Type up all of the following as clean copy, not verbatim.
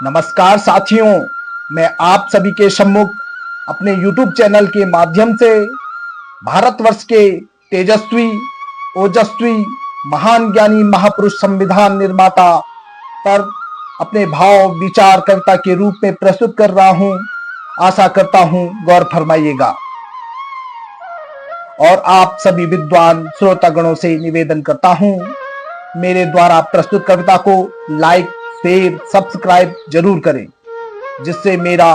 नमस्कार साथियों, मैं आप सभी के सम्मुख अपने YouTube चैनल के माध्यम से भारतवर्ष के तेजस्वी, ओजस्वी, महान ज्ञानी महापुरुष संविधान निर्माता पर अपने भाव विचारकर्ता के रूप में प्रस्तुत कर रहा हूं। आशा करता हूं गौर फरमाइएगा और आप सभी विद्वान श्रोतागणों से निवेदन करता हूं, मेरे द्वारा प्रस्तुत कविता को लाइक, शेयर, सब्सक्राइब जरूर करें, जिससे मेरा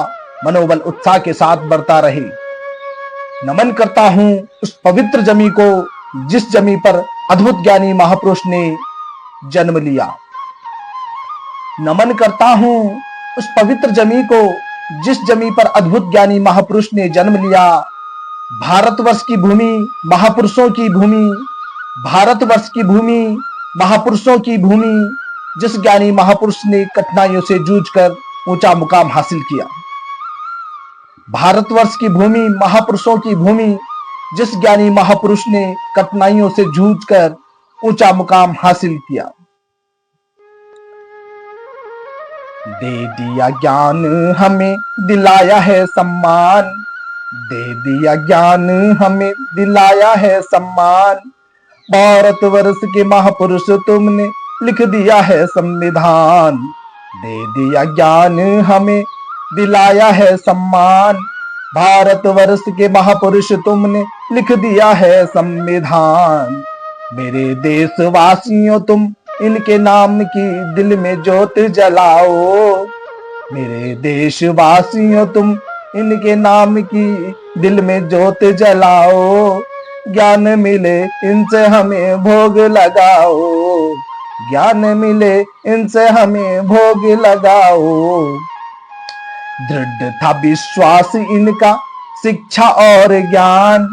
मनोबल उत्साह के साथ बढ़ता रहे। नमन करता हूं उस पवित्र जमी को जिस जमी पर अद्भुत ज्ञानी महापुरुष ने जन्म लिया। नमन करता हूं उस पवित्र जमी को जिस जमी पर अद्भुत ज्ञानी महापुरुष ने जन्म लिया। भारतवर्ष की भूमि महापुरुषों की भूमि, भारतवर्ष की भूमि महापुरुषों की भूमि, जिस ज्ञानी महापुरुष ने कठिनाइयों से जूझकर ऊंचा मुकाम हासिल किया। भारतवर्ष की भूमि महापुरुषों की भूमि, जिस ज्ञानी महापुरुष ने कठिनाइयों से जूझकर ऊंचा मुकाम हासिल किया। दे दिया ज्ञान हमें दिलाया है सम्मान, दे दिया ज्ञान हमें दिलाया है सम्मान। भारतवर्ष के महापुरुष तुमने लिख दिया है संविधान, दे दिया ज्ञान हमें दिलाया है सम्मान। भारतवर्ष के महापुरुष तुमने लिख दिया है संविधान। मेरे देशवासियों तुम इनके नाम की दिल में ज्योत जलाओ, मेरे देशवासियों तुम इनके नाम की दिल में ज्योत जलाओ। ज्ञान मिले इनसे हमें भोग लगाओ, ज्ञान मिले इनसे हमें भोग लगाओ। दृढ़ था विश्वास इनका शिक्षा और ज्ञान,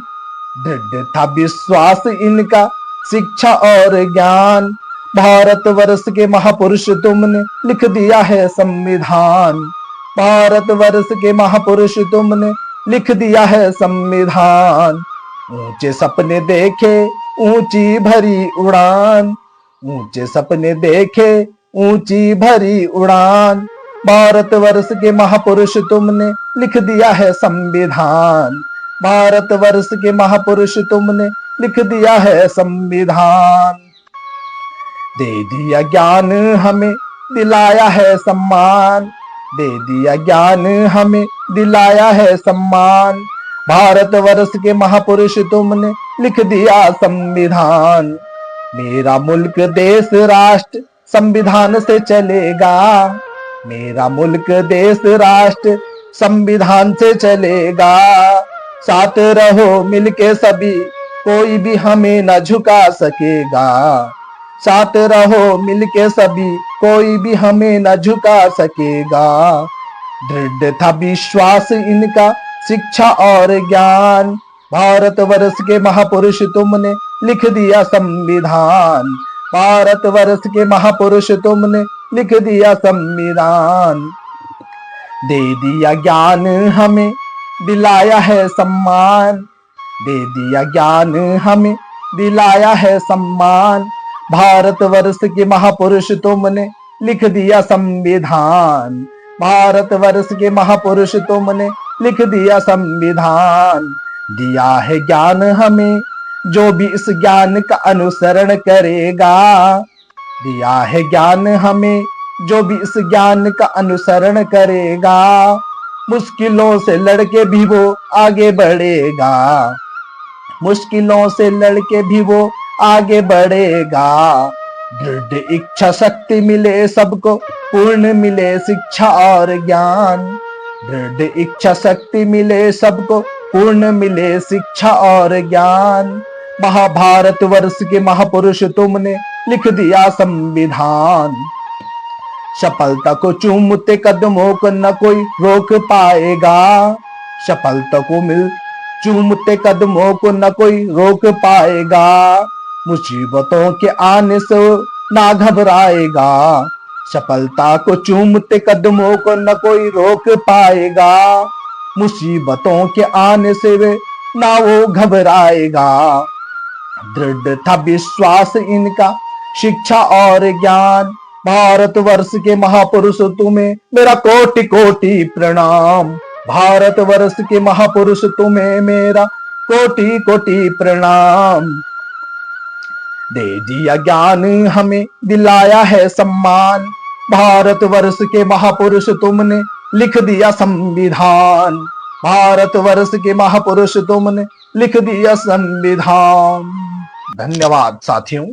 दृढ़ था विश्वास इनका शिक्षा और ज्ञान। भारतवर्ष के महापुरुष तुमने लिख दिया है संविधान, भारतवर्ष के महापुरुष तुमने लिख दिया है संविधान। ऊंचे सपने देखे ऊंची भरी उड़ान, ऊंचे सपने देखे ऊंची भरी उड़ान। भारतवर्ष के महापुरुष तुमने लिख दिया है संविधान, भारतवर्ष के महापुरुष तुमने लिख दिया है संविधान। दे दिया ज्ञान हमें दिलाया है सम्मान, दे दिया ज्ञान हमें दिलाया है सम्मान। भारतवर्ष के महापुरुष तुमने लिख दिया संविधान। मेरा मुल्क देश राष्ट्र संविधान से चलेगा, मेरा मुल्क देश राष्ट्र संविधान से चलेगा। साथ रहो मिलके सभी, कोई भी हमें न झुका सकेगा। साथ रहो मिलके सभी, कोई भी हमें न झुका सकेगा। दृढ़ था विश्वास इनका शिक्षा और ज्ञान। भारतवर्ष के महापुरुष तुमने लिख दिया संविधान, भारतवर्ष के महापुरुष तुमने लिख दिया संविधान। दे दिया ज्ञान हमें दिलाया है सम्मान, दे दिया ज्ञान हमें दिलाया है सम्मान। भारतवर्ष के महापुरुष तुमने लिख दिया संविधान, भारतवर्ष के महापुरुष तुमने लिख दिया संविधान। दिया है ज्ञान हमें जो भी इस ज्ञान का अनुसरण करेगा, दिया है ज्ञान हमें जो भी इस ज्ञान का अनुसरण करेगा। मुश्किलों से लड़के भी वो आगे बढ़ेगा, मुश्किलों से लड़के भी वो आगे बढ़ेगा। दृढ़ इच्छा शक्ति मिले सबको, पूर्ण मिले शिक्षा और ज्ञान। दृढ़ इच्छा शक्ति मिले सबको, पूर्ण मिले शिक्षा और ज्ञान। महाभारत वर्ष के महापुरुष तुमने लिख दिया संविधान। सफलता को चूमते कदमों को न कोई रोक पाएगा, सफलता को चूमते कदमों को न कोई रोक पाएगा। मुसीबतों के आने से ना घबराएगा, सफलता को चूमते कदमों को न कोई रोक पाएगा। मुसीबतों के आने से वे ना वो घबराएगा। दृढ़ था विश्वास इनका शिक्षा और ज्ञान, भारतवर्ष के महापुरुष तुम्हें मेरा कोटि कोटि प्रणाम। भारतवर्ष के महापुरुष तुम्हें मेरा कोटि कोटि प्रणाम। दे दिया ज्ञान हमें दिलाया है सम्मान। भारतवर्ष के महापुरुष तुमने लिख दिया संविधान। भारतवर्ष के महापुरुष तुमने लिख दिया संविधान। धन्यवाद साथियों।